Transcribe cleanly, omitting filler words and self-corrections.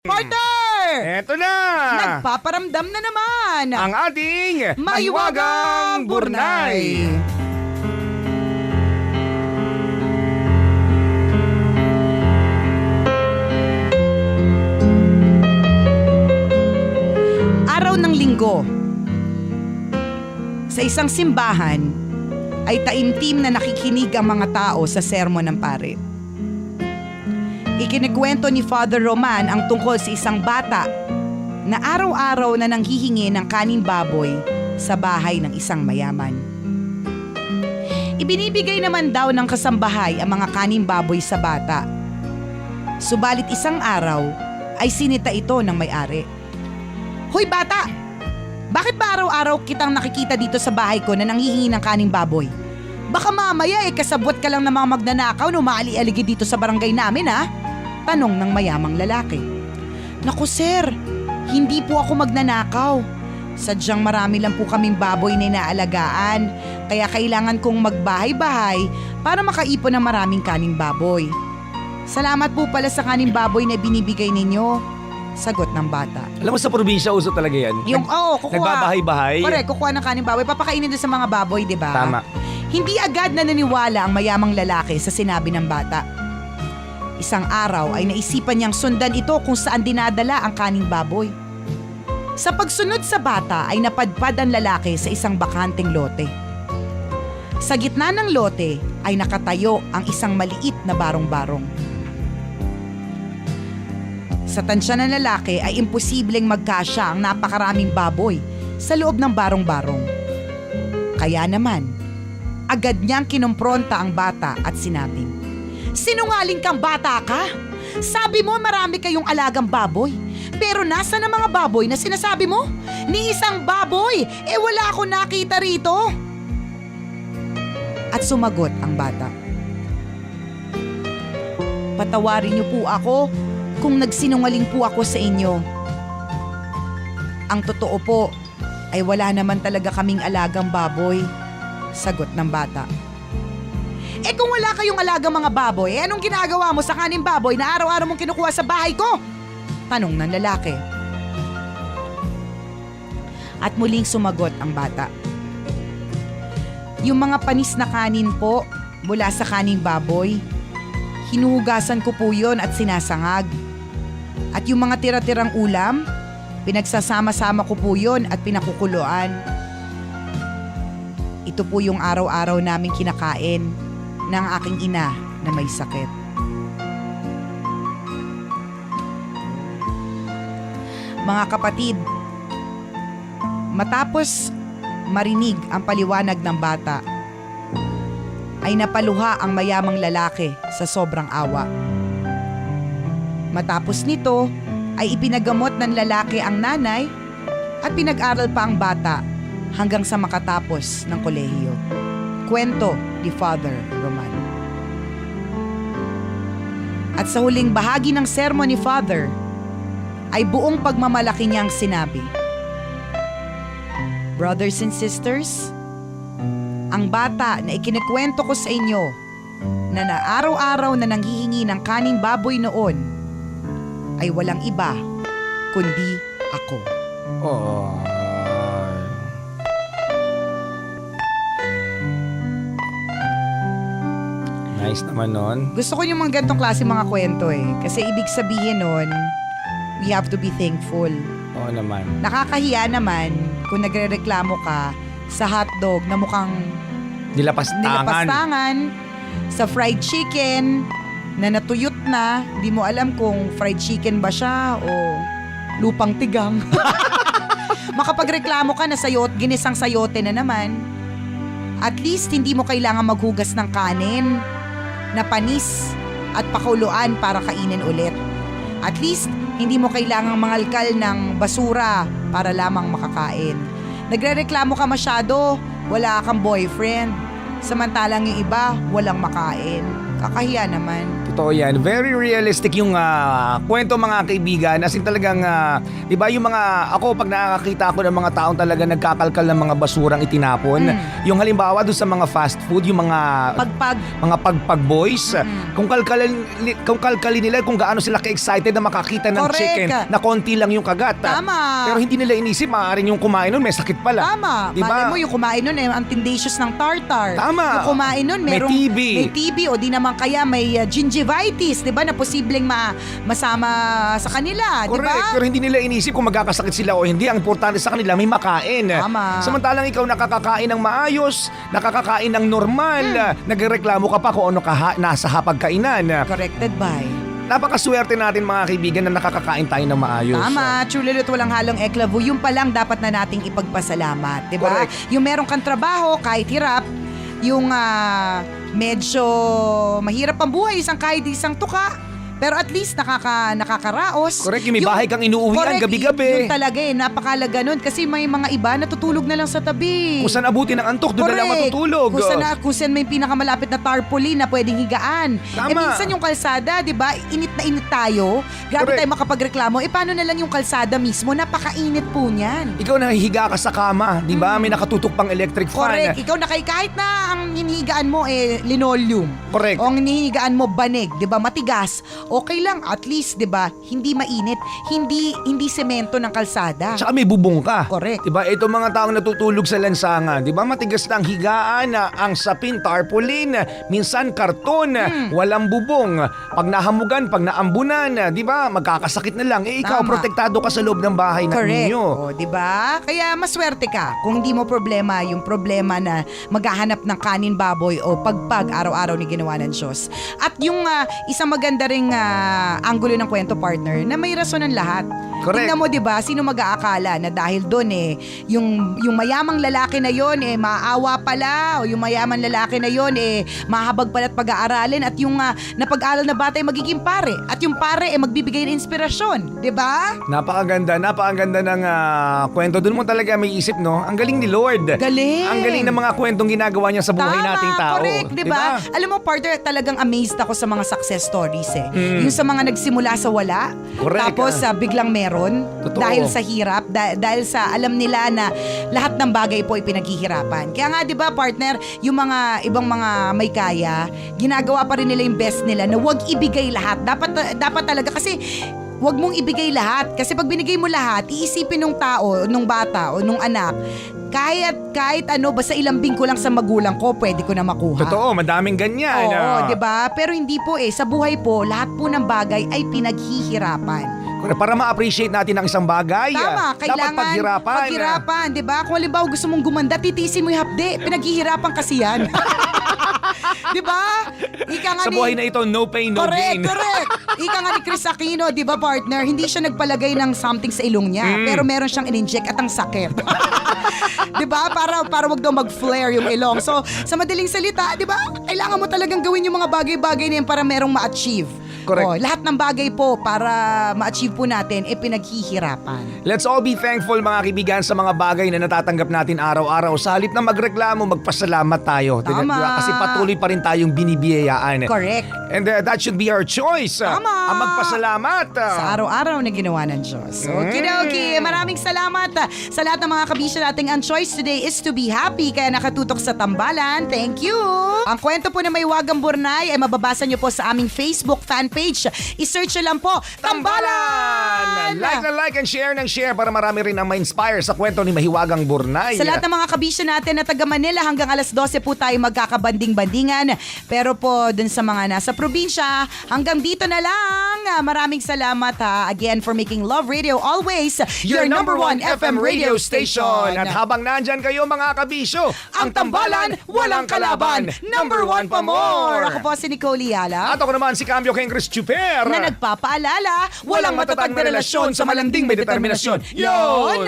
Partner! Eto na! Nagpaparamdam na naman Ang ating Mahiwagang Burnay. Araw ng linggo. Sa isang simbahan ay taimtim na nakikinig ang mga tao sa sermon ng pare. Ikinikwento ni Father Roman ang tungkol sa isang bata na araw-araw na nanghihingi ng kaning baboy sa bahay ng isang mayaman. Ibinibigay naman daw ng kasambahay ang mga kaning baboy sa bata. Subalit isang araw ay sinita ito ng may-ari. Hoy bata! Bakit ba araw-araw kitang nakikita dito sa bahay ko na nanghihingi ng kaning baboy? Baka mamaya kasabwat ka lang ng mga magnanakaw na umaali-aligi dito sa barangay namin ha? Tanong ng mayamang lalaki. Naku sir, hindi po ako magnanakaw. Sadyang marami lang po kaming baboy na inaalagaan, kaya kailangan kong magbahay-bahay para makaipon ng maraming kaning baboy. Salamat po pala sa kaning baboy na binibigay ninyo, sagot ng bata. Alam mo sa probinsya uso talaga yan. Kukuha. Nagbabahay-bahay. Correct, kukuha ng kaning baboy, papakainin doon sa mga baboy, di ba? Tama. Hindi agad na naniwala ang mayamang lalaki sa sinabi ng bata. Isang araw ay naisipan niyang sundan ito kung saan dinadala ang kaning baboy. Sa pagsunod sa bata ay napadpad ang lalaki sa isang bakanteng lote. Sa gitna ng lote ay nakatayo ang isang maliit na barong-barong. Sa tansya ng lalaki ay imposibleng magkasya ang napakaraming baboy sa loob ng barong-barong. Kaya naman, agad niyang kinumpronta ang bata at sinabing, "Sinungaling kang bata ka? Sabi mo marami kayong alagang baboy. Pero nasa na mga baboy na sinasabi mo? Ni isang baboy, wala ako nakita rito." At sumagot ang bata, "Patawarin niyo po ako kung nagsinungaling po ako sa inyo. Ang totoo po ay wala naman talaga kaming alagang baboy," sagot ng bata. Kung wala kayong alagang mga baboy, anong ginagawa mo sa kaning baboy na araw-araw mong kinukuha sa bahay ko? Tanong ng lalaki. At muling sumagot ang bata. Yung mga panis na kanin po mula sa kaning baboy, hinuhugasan ko po yun at sinasangag. At yung mga tira-tirang ulam, pinagsasama-sama ko po yun at pinakukuluan. Ito po yung araw-araw naming kinakain ng aking ina na may sakit. Mga kapatid, matapos marinig ang paliwanag ng bata, ay napaluha ang mayamang lalaki sa sobrang awa. Matapos nito ay ipinagamot ng lalaki ang nanay at pinag-aral pa ang bata hanggang sa makatapos ng kolehiyo. Kwento ni Father Roman. At sa huling bahagi ng sermon ni Father ay buong pagmamalaki niyang sinabi, "Brothers and sisters, ang bata na ikinikwento ko sa inyo na araw-araw na nanghihingi ng kaning baboy noon ay walang iba kundi ako." Oh. Nice naman nun. Gusto ko yung mga gantong klase mga kwento Kasi ibig sabihin nun, we have to be thankful. Oo naman. Nakakahiya naman kung nagrereklamo ka sa hotdog na mukhang nilapastangan, sa fried chicken na natuyot na, di mo alam kung fried chicken ba siya o lupang tigang. Makapagreklamo ka na ginisang sayote na naman. At least hindi mo kailangan maghugas ng kanin na panis at pakuluan para kainin ulit. At least hindi mo kailangang mangalkal ng basura para lamang makakain. Nagrereklamo ka masyado, wala kang boyfriend. Samantalang yung iba, walang makain. Kakahiya naman. Totoo yan. Very realistic yung kwento mga kaibigan. As in talagang, di ba yung mga, ako pag nakakita ako ng mga taong talaga nagkakalkal ng mga basurang itinapon, yung halimbawa doon sa mga fast food, yung mga pagpag boys, kung kalkalin nila kung gaano sila ka-excited na makakita ng Correct. chicken na konti lang yung kagat. Tama. Pero hindi nila inisip, maaaring yung kumain nun may sakit pala. Tama. Di ba? Malay mo yung kumain nun ang tindasious ng tartar. Tama. Yung kumain nun May TB. May TB o di naman kaya may gingivitis, di ba, na posibleng masama sa kanila, di Correct. ba? Pero hindi nila inisip kung magkakasakit sila o hindi. Ang importante sa kanila may makain. Tama. Samantalang ikaw nakakakain ng maayos, nakakakain ng normal, nagreklamo ka pa kung ano nasa hapagkainan. Corrected by. Napakaswerte natin mga kaibigan na nakakakain tayo ng maayos. Tama, Chulilut, walang halong eklavu. Yung pa lang dapat na nating ipagpasalamat, di ba? Correct. Yung meron kang trabaho, kahit hirap, yung medyo mahirap ang buhay, kahit isang tuka, pero at least nakakaraos. Correct, yung may bahay kang inuuwian Correct, gabi-gabi. Yun talaga napakalaga nun. Kasi may mga iba natutulog na lang sa tabi. Kung saan abutin ng antok, doon na lang matutulog. Kung saan may pinakamalapit na tarpaulin na pwedeng higaan. Tama. Minsan yung kalsada, di ba, init na init tayo. Grabe Correct. tayo makapagreklamo. Paano na lang yung kalsada mismo? Napakainit po niyan. Ikaw nahihiga ka sa kama, di ba? May nakatutok pang electric fan. Correct. Ikaw kahit na ang hinihigaan mo linoleum. Correct. O ang hinihigaan mo banig, 'di ba? Matigas. Okay lang at least, 'di ba? Hindi mainit, hindi semento ng kalsada. Tsaka may bubong ka. Correct. Diba? Itong mga taong natutulog sa lansangan, diba? Matigas na ang higaan, ang sapin, tarpaulin, minsan karton, walang bubong. Pag nahamugan, pag naambunan, diba? Magkakasakit na lang. Ikaw, Tama. protektado ka sa loob ng bahay na Correct. ninyo. O, 'di ba? Kaya maswerte ka kung hindi mo problema yung problema na maghahanap ng kanin baboy o pagpag araw-araw ni ginawa ng Diyos. At yung isang maganda ring anggulo ng kwento, partner, na may rason ng lahat. Correct. Tingnan mo, 'di ba? Sino mag-aakala na dahil doon yung mayamang lalaki na yon maawa pala, o yung mayamang lalaki na yon mahabag pala at pag-aaralin, at yung napag-aral na bata ay magiging pare, at yung pare magbibigay ng inspirasyon, 'di ba? Napakaganda ng kwento. Doon mo talaga may isip, no? Ang galing ni Lord. Galing. Ang galing ng mga kwentong ginagawa niya sa buhay nating tao. Correct, di ba? Alam mo, partner, talagang amazed ako sa mga success stories Yung sa mga nagsimula sa wala, Correct, tapos biglang meron, Totoo. dahil sa hirap, dahil sa alam nila na lahat ng bagay po ay pinaghihirapan. Kaya nga, di ba, partner, yung mga ibang mga may kaya, ginagawa pa rin nila yung best nila na huwag ibigay lahat. Dapat talaga, kasi huwag mong ibigay lahat. Kasi pag binigay mo lahat, iisipin nung tao, nung bata o nung anak, kahit basta ilambing ko lang sa magulang ko, pwede ko na makuha. Totoo, madaming ganyan. Oo, 'di ba? Pero hindi po sa buhay po, lahat po ng bagay ay pinaghihirapan. Para ma-appreciate natin ang isang bagay, Tama, kailangan dapat paghirapan, 'di ba? Kung halimbawa gusto mong gumanda, titiisin mo 'yung hapde, pinaghihirapan kasi 'yan. 'Di ba? Ika nga Sa buhay na ito, no pain, no gain. Correct. Ika nga ni Chris Aquino, 'di ba, partner? Hindi siya nagpalagay ng something sa ilong niya, pero meron siyang in-inject at ang sakit. 'Di ba? Para wag daw mag-flare yung ilong. So, sa madaling salita, 'di ba? Kailangan mo talagang gawin yung mga bagay-bagay na yan para merong ma-achieve. Correct. Lahat ng bagay po para ma-achieve po natin pinaghihirapan. Let's all be thankful, mga kaibigan, sa mga bagay na natatanggap natin araw-araw. Sa halip na magreklamo, magpasalamat tayo. Tama. Diba? Kasi patuloy pa rin tayong binibiyayaan. Correct. And that should be our choice. Tama. Ang magpasalamat. Sa araw-araw na ginawa ng Diyos. Okidoki, maraming salamat sa lahat ng mga kabisya nating. Ang choice today is to be happy, kaya nakatutok sa tambalan. Thank you! Ang kwento po na may wagang burnay ay mababasa nyo po sa aming Facebook fan page. I-search nyo lang po, Tambalan! Like and share ng share para marami rin ang ma-inspire sa kwento ni Mahiwagang Burnay. Sa lahat ng mga kabisya natin na taga Manila, hanggang alas 12 po tayo magkakabanding-bandingan. Pero po dun sa mga nasa probinsya, hanggang dito na lang. Maraming salamat again for making Love Radio always your number one FM radio station. At habang nandyan kayo, mga kabisyo, ang tambalan, walang kalaban. Number one pa more. Ako po si Nicole Yala. At ako naman si Cambio Kengris Chuper. Na nagpapaalala, walang matatag na relasyon sa malanding may determinasyon. Yon!